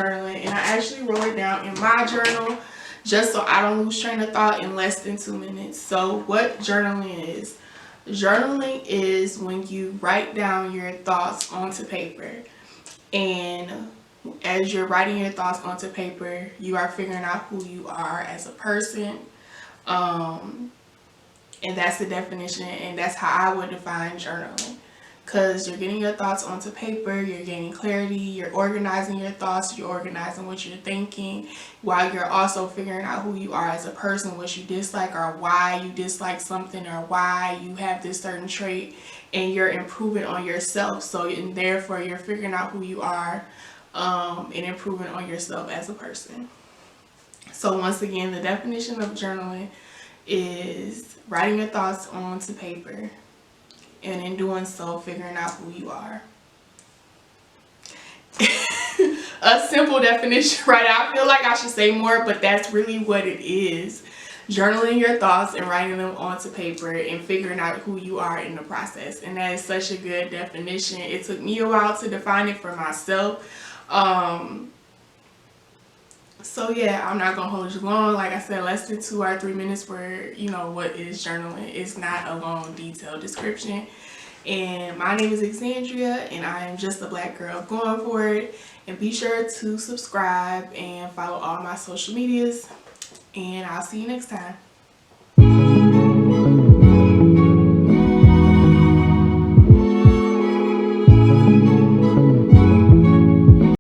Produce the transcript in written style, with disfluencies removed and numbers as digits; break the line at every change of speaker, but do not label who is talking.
journaling, and I actually wrote it down in my journal just so I don't lose train of thought in less than 2 minutes. So what journaling is? Journaling is when you write down your thoughts onto paper, and as you're writing your thoughts onto paper, you are figuring out who you are as a person. And that's the definition, and that's how I would define journaling. Because you're getting your thoughts onto paper, you're gaining clarity, you're organizing your thoughts, you're organizing what you're thinking, while you're also figuring out who you are as a person, what you dislike, or why you dislike something, or why you have this certain trait, and you're improving on yourself. So, and therefore, you're figuring out who you are, and improving on yourself as a person. So, once again, the definition of journaling is writing your thoughts onto paper, and in doing so, figuring out who you are. A simple definition, right? I feel like I should say more, but that's really what it is. Journaling your thoughts and writing them onto paper and figuring out who you are in the process. And that is such a good definition. It took me a while to define it for myself. So yeah, I'm not gonna hold you long. Like I said, less than 2 or 3 minutes for, what is journaling. It's not a long, detailed description. And my name is Xandria, and I am just a black girl going for it. And be sure to subscribe and follow all my social medias. And I'll see you next time.